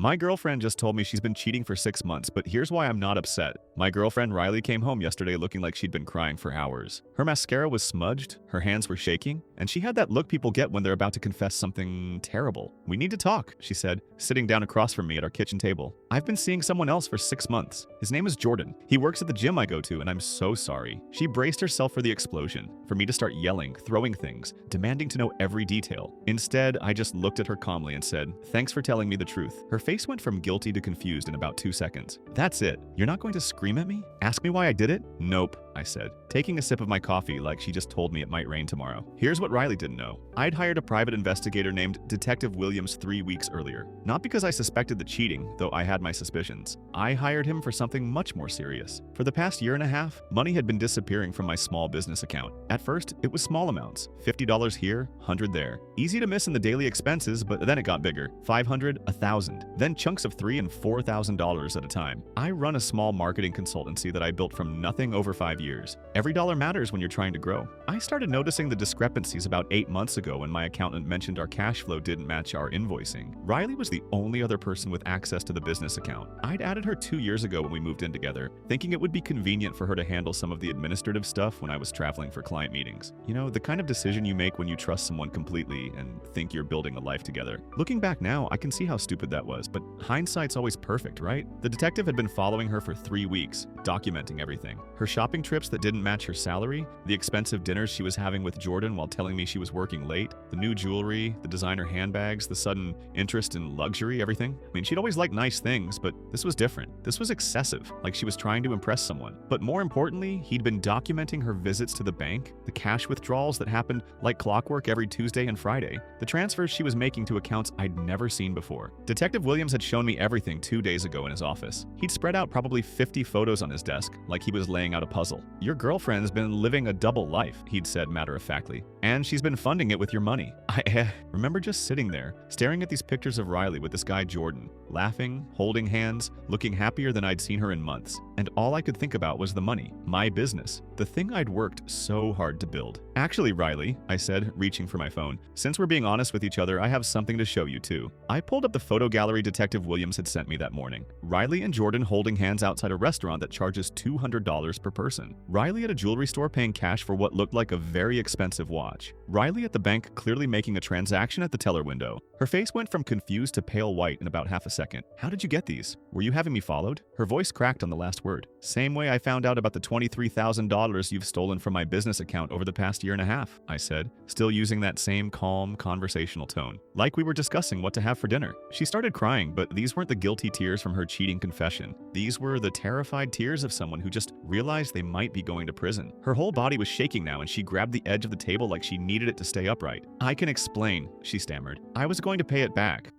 My girlfriend just told me she's been cheating for 6 months, but here's why I'm not upset. My girlfriend Riley came home yesterday looking like she'd been crying for hours. Her mascara was smudged, her hands were shaking, and she had that look people get when they're about to confess something terrible. We need to talk, she said, sitting down across from me at our kitchen table. I've been seeing someone else for 6 months. His name is Jordan. He works at the gym I go to, and I'm so sorry. She braced herself for the explosion, for me to start yelling, throwing things, demanding to know every detail. Instead, I just looked at her calmly and said, "Thanks for telling me the truth." Her face went from guilty to confused in about 2 seconds. "That's it. You're not going to scream at me? Ask me why I did it?" "Nope," I said, taking a sip of my coffee like she just told me it might rain tomorrow. Here's what Riley didn't know. I'd hired a private investigator named Detective Williams 3 weeks earlier. Not because I suspected the cheating, though I had my suspicions. I hired him for something much more serious. For the past year and a half, money had been disappearing from my small business account. At first, it was small amounts, $50 here, $100 there. Easy to miss in the daily expenses, but then it got bigger. $500, $1,000, then chunks of $3,000 and $4,000 at a time. I run a small marketing consultancy that I built from nothing over 5 years. Every dollar matters when you're trying to grow. I started noticing the discrepancies about 8 months ago when my accountant mentioned our cash flow didn't match our invoicing. Riley was the only other person with access to the business account. I'd added her 2 years ago when we moved in together, thinking it would be convenient for her to handle some of the administrative stuff when I was traveling for client meetings. You know, the kind of decision you make when you trust someone completely and think you're building a life together. Looking back now, I can see how stupid that was, but hindsight's always perfect, right? The detective had been following her for 3 weeks, documenting everything. Her shopping trips that didn't match her salary, the expensive dinners she was having with Jordan while telling me she was working late, the new jewelry, the designer handbags, the sudden interest in luxury, everything. I mean, she'd always liked nice things, but this was different. This was excessive, like she was trying to impress someone. But more importantly, he'd been documenting her visits to the bank, the cash withdrawals that happened like clockwork every Tuesday and Friday, the transfers she was making to accounts I'd never seen before. Detective Williams had shown me everything 2 days ago in his office. He'd spread out probably 50 photos on his desk, like he was laying out a puzzle. "Your girlfriend's been living a double life," he'd said matter-of-factly, "and she's been funding it with your money." I remember just sitting there, staring at these pictures of Riley with this guy Jordan, laughing, holding hands, looking happier than I'd seen her in months. And all I could think about was the money, my business, the thing I'd worked so hard to build. "Actually, Riley," I said, reaching for my phone, "since we're being honest with each other, I have something to show you too." I pulled up the photo gallery Detective Williams had sent me that morning. Riley and Jordan holding hands outside a restaurant that charges $200 per person. Riley at a jewelry store paying cash for what looked like a very expensive watch. Riley at the bank clearly making a transaction at the teller window. Her face went from confused to pale white in about half a second. "How did you get these? Were you having me followed?" Her voice cracked on the last word. "Same way I found out about the $23,000 you've stolen from my business account over the past year and a half," I said, still using that same calm, conversational tone. Like we were discussing what to have for dinner. She started crying, but these weren't the guilty tears from her cheating confession. These were the terrified tears of someone who just realized they might be going to prison. Her whole body was shaking now, and she grabbed the edge of the table like she needed it to stay upright. "I can explain," she stammered. "I was going to pay it back.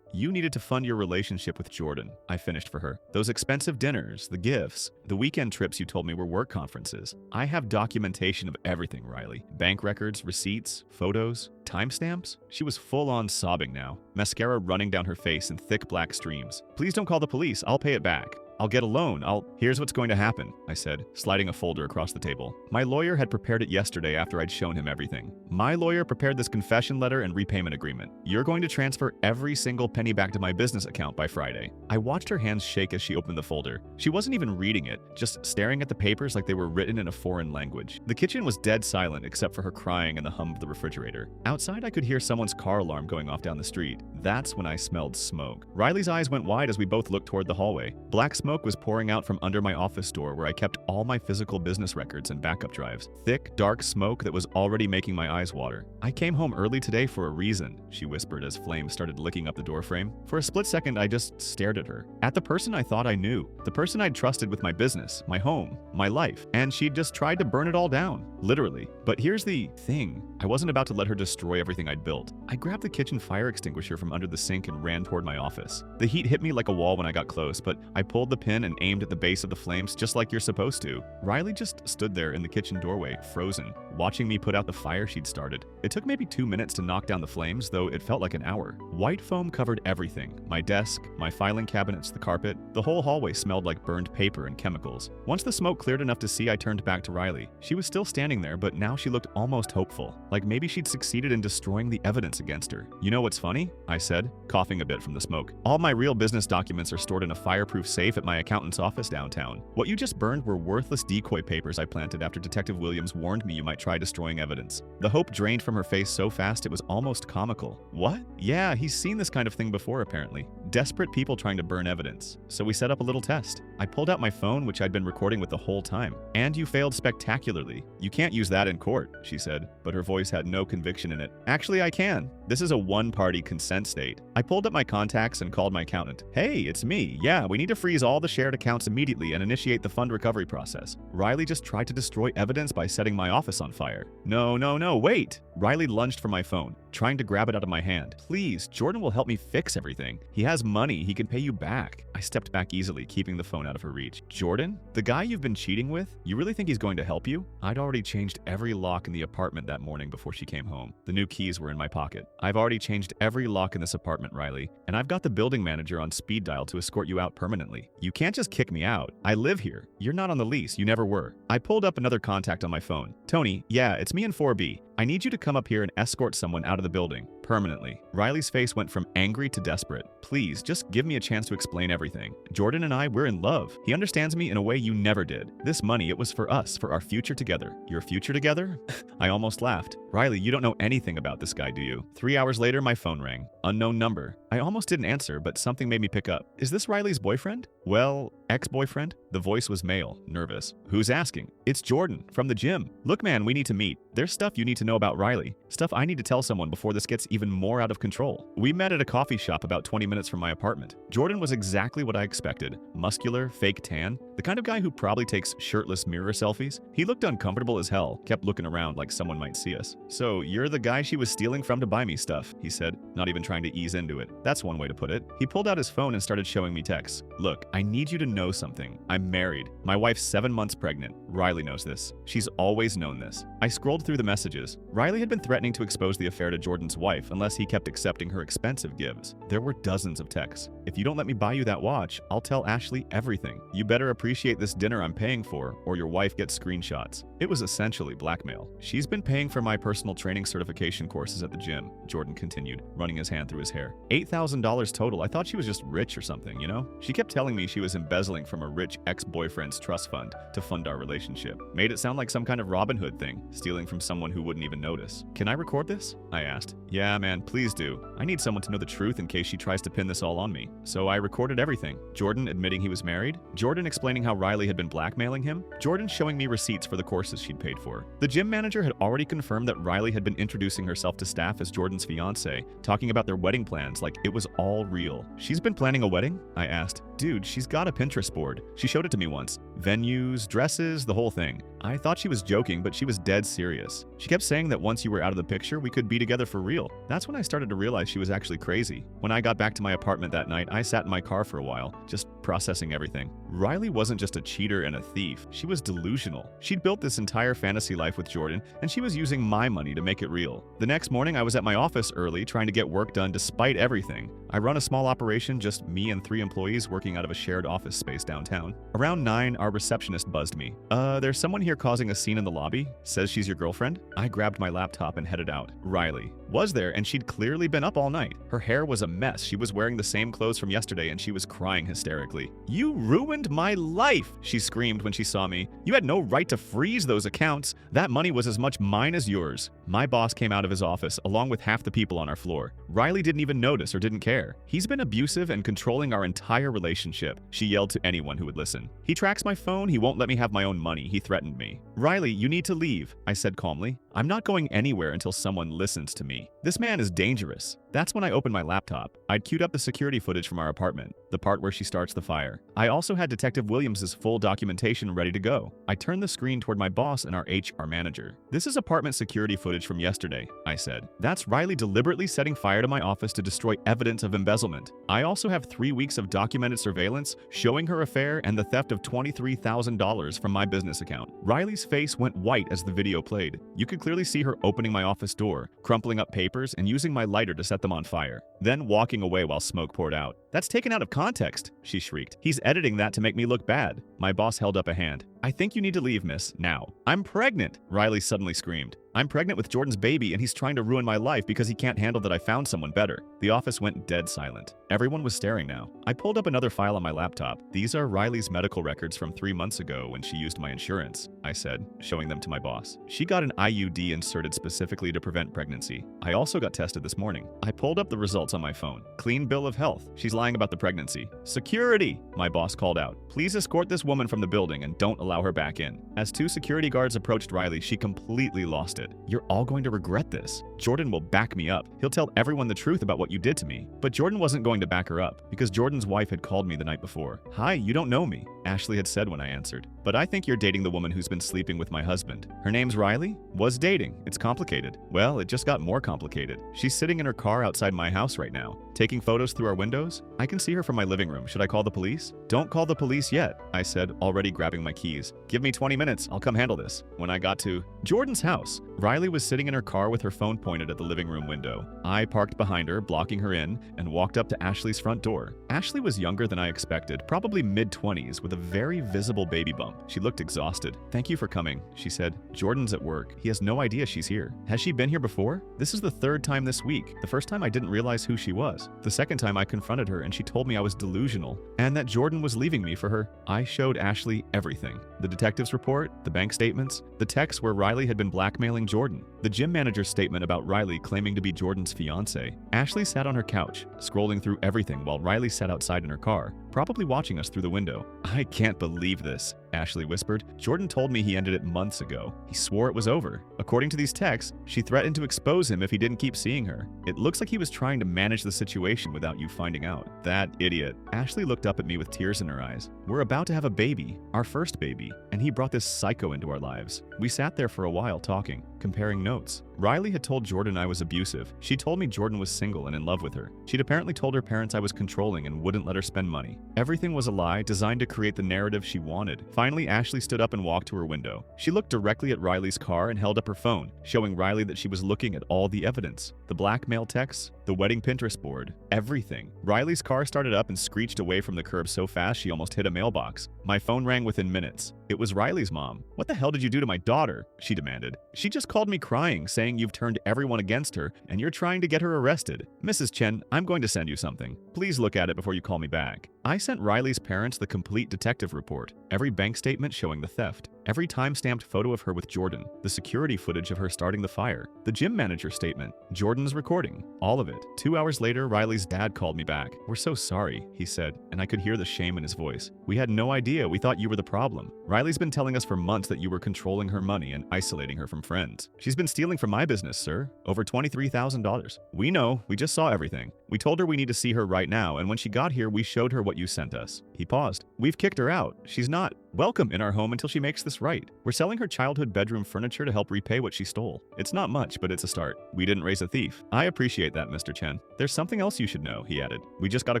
You needed to fund your relationship with Jordan," I finished for her. "Those expensive dinners, the gifts, the weekend trips you told me were work conferences. I have documentation of everything, Riley. Bank records, receipts, photos, timestamps." She was full-on sobbing now, mascara running down her face in thick black streams. "Please don't call the police. I'll pay it back. I'll get a loan. Here's what's going to happen," I said, sliding a folder across the table. My lawyer had prepared it yesterday after I'd shown him everything. "My lawyer prepared this confession letter and repayment agreement. You're going to transfer every single penny back to my business account by Friday." I watched her hands shake as she opened the folder. She wasn't even reading it, just staring at the papers like they were written in a foreign language. The kitchen was dead silent except for her crying and the hum of the refrigerator. Outside, I could hear someone's car alarm going off down the street. That's when I smelled smoke. Riley's eyes went wide as we both looked toward the hallway. Black smoke was pouring out from under my office door where I kept all my physical business records and backup drives. Thick, dark smoke that was already making my eyes water. "I came home early today for a reason," she whispered as flames started licking up the doorframe. For a split second, I just stared at her. At the person I thought I knew. The person I'd trusted with my business, my home, my life. And she'd just tried to burn it all down. Literally. But here's the thing. I wasn't about to let her destroy everything I'd built. I grabbed the kitchen fire extinguisher from under the sink and ran toward my office. The heat hit me like a wall when I got close, but I pulled the the pin and aimed at the base of the flames just like you're supposed to. Riley just stood there in the kitchen doorway, frozen, watching me put out the fire she'd started. It took maybe 2 minutes to knock down the flames, though it felt like an hour. White foam covered everything. My desk, my filing cabinets, the carpet. The whole hallway smelled like burned paper and chemicals. Once the smoke cleared enough to see, I turned back to Riley. She was still standing there, but now she looked almost hopeful, like maybe she'd succeeded in destroying the evidence against her. You know what's funny? I said, coughing a bit from the smoke. All my real business documents are stored in a fireproof safe at my accountant's office downtown. What you just burned were worthless decoy papers I planted after Detective Williams warned me you might try destroying evidence. The hope drained from her face so fast it was almost comical. What? Yeah, he's seen this kind of thing before apparently. Desperate people trying to burn evidence. So we set up a little test. I pulled out my phone, which I'd been recording with the whole time. And you failed spectacularly. You can't use that in court, she said, but her voice had no conviction in it. Actually, I can. This is a one-party consent state. I pulled up my contacts and called my accountant. Hey, it's me. Yeah, we need to freeze all the shared accounts immediately and initiate the fund recovery process. Riley just tried to destroy evidence by setting my office on fire. No, wait. Riley lunged for my phone, trying to grab it out of my hand. Please, Jordan will help me fix everything. He has money. He can pay you back. I stepped back easily, keeping the phone out of her reach. Jordan? The guy you've been cheating with? You really think he's going to help you? I'd already changed every lock in the apartment that morning before she came home. The new keys were in my pocket. I've already changed every lock in this apartment, Riley, and I've got the building manager on speed dial to escort you out permanently. You can't just kick me out. I live here. You're not on the lease. You never were. I pulled up another contact on my phone. Tony, yeah, it's me in 4B. I need you to come up here and escort someone out of the building, permanently. Riley's face went from angry to desperate. Please, just give me a chance to explain everything. Jordan and I, we're in love. He understands me in a way you never did. This money, it was for us, for our future together. Your future together? I almost laughed. Riley, you don't know anything about this guy, do you? 3 hours later, my phone rang. Unknown number. I almost didn't answer, but something made me pick up. Is this Riley's boyfriend? Well, ex-boyfriend? The voice was male, nervous. Who's asking? It's Jordan, from the gym. Look, man, we need to meet. There's stuff you need to know about Riley. Stuff I need to tell someone before this gets even more out of control. We met at a coffee shop about 20 minutes from my apartment. Jordan was exactly what I expected. Muscular, fake tan, the kind of guy who probably takes shirtless mirror selfies. He looked uncomfortable as hell, kept looking around like someone might see us. So, you're the guy she was stealing from to buy me stuff, he said, not even trying to ease into it. That's one way to put it. He pulled out his phone and started showing me texts. Look, I need you to know something. I'm married. My wife's 7 months pregnant. Riley knows this. She's always known this. I scrolled through the messages. Riley had been threatening to expose the affair to Jordan's wife unless he kept accepting her expensive gifts. There were dozens of texts. If you don't let me buy you that watch, I'll tell Ashley everything. You better appreciate this dinner I'm paying for, or your wife gets screenshots. It was essentially blackmail. She's been paying for my personal training certification courses at the gym, Jordan continued, running his hand through his hair. $8,000 total. I thought she was just rich or something, you know? She kept telling me she was embezzling from a rich ex-boyfriend's trust fund to fund our relationship. Made it sound like some kind of Robin Hood thing, stealing from someone who wouldn't even notice. Can I record this? I asked. Yeah, man, please do. I need someone to know the truth in case she tries to pin this all on me. So I recorded everything. Jordan admitting he was married, Jordan explaining how Riley had been blackmailing him, Jordan showing me receipts for the courses she'd paid for. The gym manager had already confirmed that Riley had been introducing herself to staff as Jordan's fiancé, talking about their wedding plans like it was all real. She's been planning a wedding? I asked. Dude, she's got a Pinterest board. She showed it to me once. Venues, dresses, the whole thing. I thought she was joking, but she was dead serious. She kept saying that once you were out of the picture, we could be together for real. That's when I started to realize she was actually crazy. When I got back to my apartment that night, I sat in my car for a while, just processing everything. Riley wasn't just a cheater and a thief. She was delusional. She'd built this entire fantasy life with Jordan, and she was using my money to make it real. The next morning, I was at my office early, trying to get work done despite everything. I run a small operation, just me and 3 employees working out of a shared office space downtown. Around 9, our receptionist buzzed me. There's someone here causing a scene in the lobby. Says she's your girlfriend? I grabbed my laptop and headed out. Riley was there, and she'd clearly been up all night. Her hair was a mess. She was wearing the same clothes from yesterday, and she was crying hysterically. You ruined my life, she screamed when she saw me. You had no right to freeze those accounts. That money was as much mine as yours. My boss came out of his office, along with half the people on our floor. Riley didn't even notice or didn't care. He's been abusive and controlling our entire relationship, she yelled to anyone who would listen. He tracks my phone. He won't let me have my own money. He threatened me. Riley, you need to leave, I said calmly. I'm not going anywhere until someone listens to me. This man is dangerous. That's when I opened my laptop. I'd queued up the security footage from our apartment, the part where she starts the fire. I also had Detective Williams' full documentation ready to go. I turned the screen toward my boss and our HR manager. "This is apartment security footage from yesterday," I said. "That's Riley deliberately setting fire to my office to destroy evidence of embezzlement. I also have 3 weeks of documented surveillance showing her affair and the theft of $23,000 from my business account." Riley's face went white as the video played. You could clearly see her opening my office door, crumpling up papers, and using my lighter to set them on fire, then walking away while smoke poured out. "That's taken out of context," she shrieked. "He's editing that to make me look bad." My boss held up a hand. "I think you need to leave, miss, now." "I'm pregnant," Riley suddenly screamed. "I'm pregnant with Jordan's baby, and he's trying to ruin my life because he can't handle that I found someone better." The office went dead silent. Everyone was staring now. I pulled up another file on my laptop. "These are Riley's medical records from 3 months ago when she used my insurance," I said, showing them to my boss. "She got an IUD inserted specifically to prevent pregnancy. I also got tested this morning." I pulled up the results on my phone. "Clean bill of health. She's lying about the pregnancy." "Security!" my boss called out. "Please escort this woman from the building and don't allow her back in." As 2 security guards approached Riley, she completely lost it. "You're all going to regret this. Jordan will back me up. He'll tell everyone the truth about what you did to me." But Jordan wasn't going to back her up, because Jordan's wife had called me the night before. "Hi, you don't know me," Ashley had said when I answered. "But I think you're dating the woman who's been sleeping with my husband." "Her name's Riley?" "Was dating. It's complicated." "Well, it just got more complicated. She's sitting in her car outside my house right now, taking photos through our windows. I can see her from my living room. Should I call the police?" "Don't call the police yet," I said, already grabbing my keys. "Give me 20 minutes. I'll come handle this." When I got to Jordan's house, Riley was sitting in her car with her phone pointed at the living room window. I parked behind her, blocking her in, and walked up to Ashley's front door. Ashley was younger than I expected, probably mid-20s, with a very visible baby bump. She looked exhausted. "Thank you for coming," she said. "Jordan's at work. He has no idea she's here." "Has she been here before?" "This is the 3rd time this week. The first time I didn't realize who she was. The second time I confronted her and she told me I was delusional and that Jordan was leaving me for her." I showed Ashley everything. The detective's report, the bank statements, the text where Riley had been blackmailing Jordan, the gym manager's statement about Riley claiming to be Jordan's fiancé. Ashley sat on her couch, scrolling through everything while Riley sat outside in her car, probably watching us through the window. "I can't believe this," Ashley whispered. "Jordan told me he ended it months ago. He swore it was over. According to these texts, she threatened to expose him if he didn't keep seeing her. It looks like he was trying to manage the situation without you finding out." "That idiot." Ashley looked up at me with tears in her eyes. "We're about to have a baby, our first baby, and he brought this psycho into our lives." We sat there for a while talking, comparing notes. Riley had told Jordan I was abusive. She told me Jordan was single and in love with her. She'd apparently told her parents I was controlling and wouldn't let her spend money. Everything was a lie designed to create the narrative she wanted. Finally, Ashley stood up and walked to her window. She looked directly at Riley's car and held up her phone, showing Riley that she was looking at all the evidence. The blackmail texts, the wedding Pinterest board, everything. Riley's car started up and screeched away from the curb so fast she almost hit a mailbox. My phone rang within minutes. It was Riley's mom. "What the hell did you do to my daughter?" she demanded. "She just called me crying, saying you've turned everyone against her and you're trying to get her arrested. Mrs. Chen, I'm going to send you something. Please look at it before you call me back." I sent Riley's parents the complete detective report, every bank statement showing the theft, every time-stamped photo of her with Jordan, the security footage of her starting the fire, the gym manager statement, Jordan's recording, all of it. 2 hours later, Riley's dad called me back. "We're so sorry," he said, and I could hear the shame in his voice. "We had no idea. We thought you were the problem. Riley's been telling us for months that you were controlling her money and isolating her from friends. She's been stealing from my business, sir. Over $23,000. We know. We just saw everything. We told her we need to see her right now, and when she got here, we showed her what you sent us." He paused. "We've kicked her out. She's not welcome in our home until she makes this right. We're selling her childhood bedroom furniture to help repay what she stole. It's not much, but it's a start. We didn't raise a thief." "I appreciate that, Mr. Chen. There's something else you should know," he added. "We just got a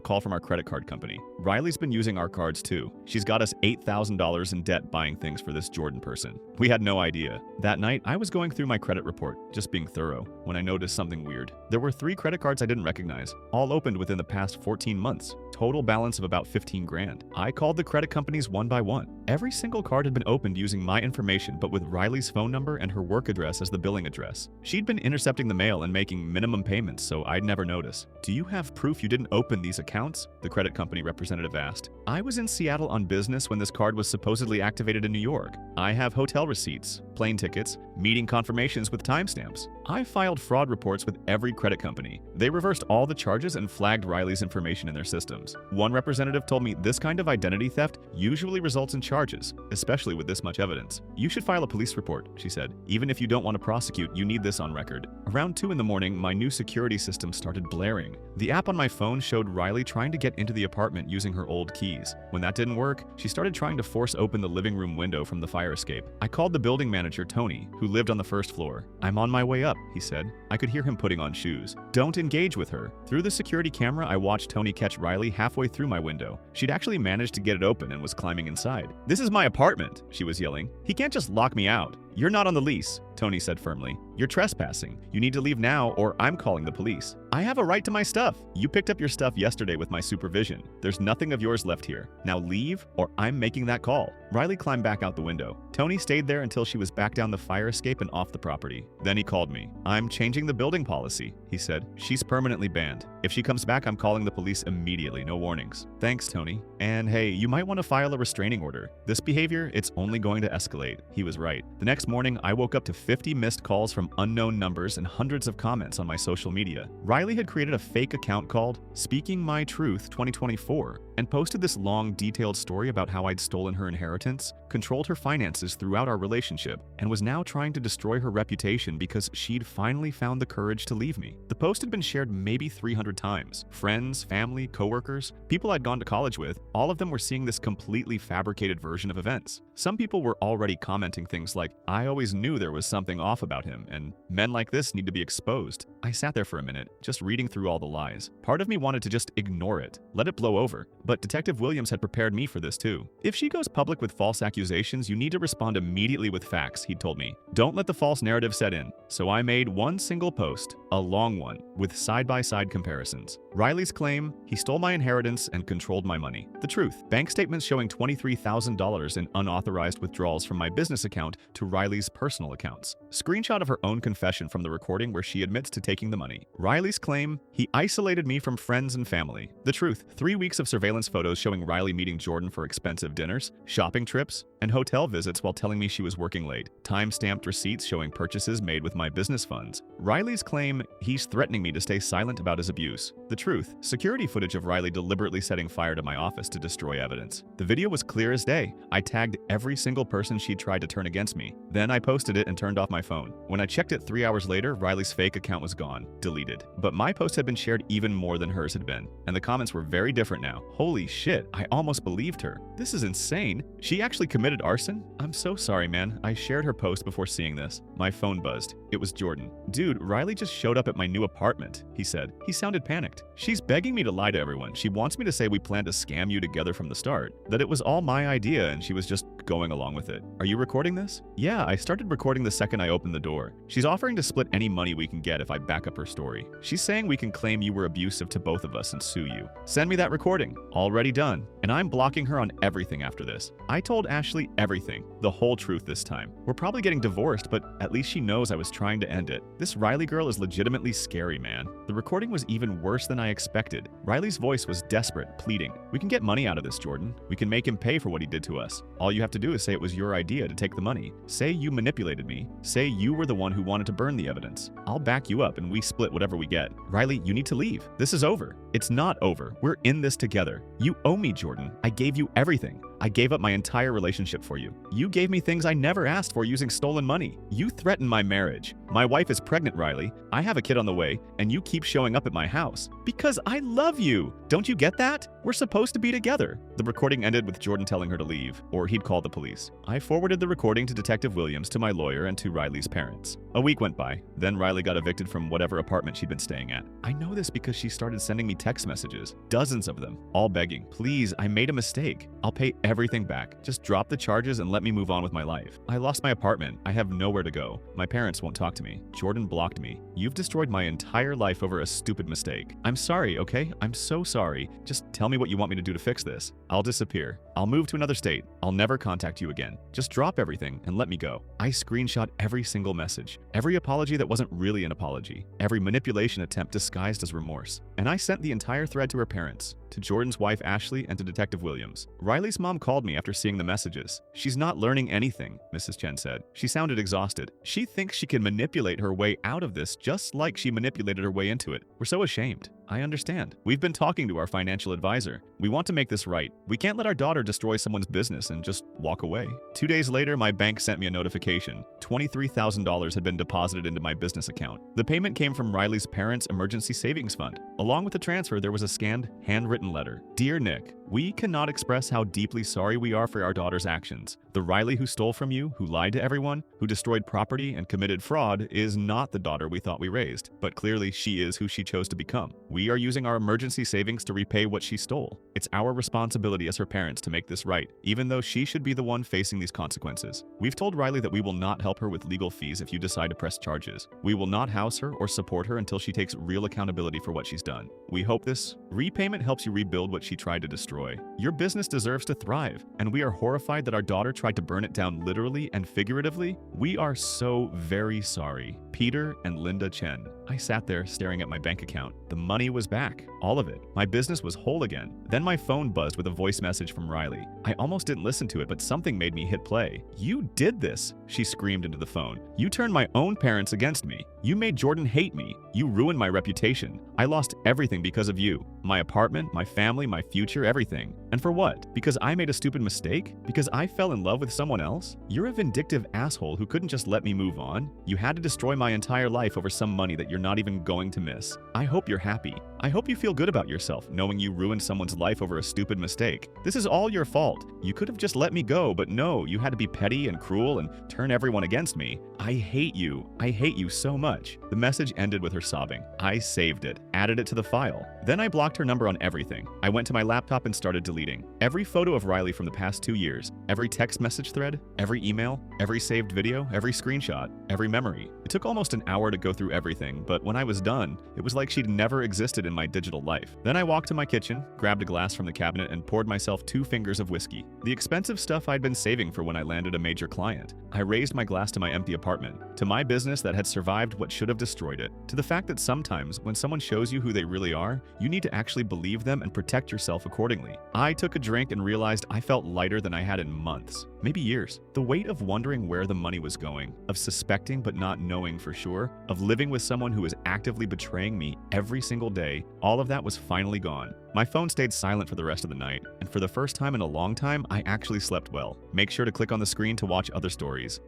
call from our credit card company. Riley's been using our cards too. She's got us $8,000 in debt buying things for this Jordan person. We had no idea." That night, I was going through my credit report, just being thorough, when I noticed something weird. There were 3 credit cards I didn't recognize, all opened within the past 14 months. Total balance of about 15 grand. I called the credit companies one by one. Every single card had been opened using my information, but with Riley's phone number and her work address as the billing address. She'd been intercepting the mail and making minimum payments, so I'd never notice. "Do you have proof you didn't open these accounts?" the credit company representative asked. "I was in Seattle on business when this card was supposedly activated in New York. I have hotel receipts, plane tickets, meeting confirmations with timestamps. I filed fraud reports with every credit company. They reversed all the charges and flagged Riley's information in their systems. One representative told me this kind of identity theft usually results in charges, especially with this much evidence. You should file a police report, she said. Even if you don't want to prosecute, you need this on record. Around 2 in the morning, my new security system started blaring. The app on my phone showed Riley trying to get into the apartment using her old keys. When that didn't work, she started trying to force open the living room window from the fire escape. I called the building manager, Tony, who lived on the first floor. I'm on my way up, he said. I could hear him putting on shoes. Don't engage with her. Through the security camera, I watched Tony catch Riley halfway through my window. She'd actually managed to get it open and was climbing inside. This is my apartment, she was yelling. He can't just lock me out. You're not on the lease, Tony said firmly. You're trespassing. You need to leave now or I'm calling the police. I have a right to my stuff. You picked up your stuff yesterday with my supervision. There's nothing of yours left here. Now leave or I'm making that call. Riley climbed back out the window. Tony stayed there until she was back down the fire escape and off the property. Then he called me. I'm changing the building policy, he said. She's permanently banned. If she comes back, I'm calling the police immediately, no warnings. Thanks, Tony. And hey, you might want to file a restraining order. This behavior, it's only going to escalate. He was right. The next morning, I woke up to 50 missed calls from unknown numbers and hundreds of comments on my social media. Riley had created a fake account called Speaking My Truth 2024 and posted this long, detailed story about how I'd stolen her inheritance, controlled her finances throughout our relationship, and was now trying to destroy her reputation because she'd finally found the courage to leave me. The post had been shared maybe 300 times. Friends, family, coworkers, people I'd gone to college with, all of them were seeing this completely fabricated version of events. Some people were already commenting things like, I always knew there was something off about him, and men like this need to be exposed. I sat there for a minute, just reading through all the lies. Part of me wanted to just ignore it, let it blow over. But Detective Williams had prepared me for this too. If she goes public with false accusations, you need to respond immediately with facts, he told me. Don't let the false narrative set in. So I made one single post, a long one, with side-by-side comparisons. Riley's claim, he stole my inheritance and controlled my money. The truth, bank statements showing $23,000 in unauthorized withdrawals from my business account to Riley's personal accounts. Screenshot of her own confession from the recording where she admits to taking the money. Riley's claim, he isolated me from friends and family. The truth, 3 weeks of surveillance photos showing Riley meeting Jordan for expensive dinners, shopping trips, and hotel visits while telling me she was working late. Time-stamped receipts showing purchases made with my business funds. Riley's claim, he's threatening me to stay silent about his abuse. The truth, security footage of Riley deliberately setting fire to my office to destroy evidence. The video was clear as day. I tagged every single person she tried to turn against me. Then I posted it and turned off my phone. When I checked it 3 hours later, Riley's fake account was gone, deleted. But my post had been shared even more than hers had been, and the comments were very different now. Holy shit, I almost believed her. This is insane. She actually committed arson? I'm so sorry, man. I shared her post before seeing this. My phone buzzed. It was Jordan. Dude, Riley just showed up at my new apartment, he said. He sounded panicked. She's begging me to lie to everyone. She wants me to say we planned to scam you together from the start, that it was all my idea and she was just going along with it. Are you recording this? Yeah, I started recording the second I opened the door. She's offering to split any money we can get if I back up her story. She's saying we can claim you were abusive to both of us and sue you. Send me that recording. Already done. And I'm blocking her on everything after this. I told Ashley everything, the whole truth this time. We're probably getting divorced, but at least she knows I was trying to end it. This Riley girl is legitimately scary, man. The recording was even worse than I expected. Riley's voice was desperate, pleading. We can get money out of this, Jordan. We can make him pay for what he did to us. All you have to do is say it was your idea to take the money. Say you manipulated me. Say you were the one who wanted to burn the evidence. I'll back you up and we split whatever we get. Riley, you need to leave. This is over. It's not over. We're in this together. You owe me, Jordan. I gave you everything. I gave up my entire relationship for you. You gave me things I never asked for using stolen money. You threatened my marriage. My wife is pregnant, Riley. I have a kid on the way, and you keep showing up at my house. Because I love you. Don't you get that? We're supposed to be together. The recording ended with Jordan telling her to leave, or he'd call the police. I forwarded the recording to Detective Williams, to my lawyer, and to Riley's parents. A week went by. Then Riley got evicted from whatever apartment she'd been staying at. I know this because she started sending me text messages. Dozens of them. All begging, please, I made a mistake. I'll pay everything back. Just drop the charges and let me move on with my life. I lost my apartment. I have nowhere to go. My parents won't talk to me. Jordan blocked me. You've destroyed my entire life over a stupid mistake. I'm sorry, okay? I'm so sorry. Just tell me what you want me to do to fix this. I'll disappear. I'll move to another state. I'll never contact you again. Just drop everything and let me go. I screenshot every single message. Every apology that wasn't really an apology. Every manipulation attempt disguised as remorse. and I sent the entire thread to her parents, to Jordan's wife Ashley, and to Detective Williams. Riley's mom called me after seeing the messages. "She's not learning anything," Mrs. Chen said. She sounded exhausted. "She thinks she can manipulate her way out of this just like she manipulated her way into it. We're so ashamed." I understand. We've been talking to our financial advisor. We want to make this right. We can't let our daughter destroy someone's business and just walk away. 2 days later, my bank sent me a notification. $23,000 had been deposited into my business account. The payment came from Riley's parents' emergency savings fund. Along with the transfer, there was a scanned, handwritten letter. "Dear Nick, we cannot express how deeply sorry we are for our daughter's actions. The Riley who stole from you, who lied to everyone, who destroyed property and committed fraud is not the daughter we thought we raised, but clearly she is who she chose to become. We are using our emergency savings to repay what she stole. It's our responsibility as her parents to make this right, even though she should be the one facing these consequences. We've told Riley that we will not help her with legal fees if you decide to press charges. We will not house her or support her until she takes real accountability for what she's done. We hope this repayment helps you rebuild what she tried to destroy. Your business deserves to thrive, and we are horrified that our daughter tried to burn it down literally and figuratively. We are so very sorry. Peter and Linda Chen." I sat there staring at my bank account. The money was back. All of it. My business was whole again. Then my phone buzzed with a voice message from Riley. I almost didn't listen to it, but something made me hit play. "You did this," she screamed into the phone. "You turned my own parents against me. You made Jordan hate me. You ruined my reputation. I lost everything because of you. My apartment, my family, my future, everything. And for what? Because I made a stupid mistake? Because I fell in love with someone else? You're a vindictive asshole who couldn't just let me move on. You had to destroy my entire life over some money that you're not even going to miss. I hope you're happy. I hope you feel good about yourself, knowing you ruined someone's life over a stupid mistake. This is all your fault. You could have just let me go, but no, you had to be petty and cruel and turn everyone against me. I hate you. I hate you so much." The message ended with her sobbing. I saved it, added it to the file. Then I blocked her number on everything. I went to my laptop and started deleting every photo of Riley from the past 2 years, every text message thread, every email, every saved video, every screenshot, every memory. It took almost an hour to go through everything, but when I was done, it was like she'd never existed in my digital life. Then I walked to my kitchen, grabbed a glass from the cabinet, and poured myself 2 fingers of whiskey, the expensive stuff I'd been saving for when I landed a major client. I raised my glass to my empty apartment, to my business that had survived what should have destroyed it, to the fact that sometimes when someone shows you who they really are, you need to actually believe them and protect yourself accordingly. I took a drink and realized I felt lighter than I had in months, maybe years. The weight of wondering where the money was going, of suspecting but not knowing for sure, of living with someone who was actively betraying me every single day, all of that was finally gone. My phone stayed silent for the rest of the night, and for the first time in a long time, I actually slept well. Make sure to click on the screen to watch other stories.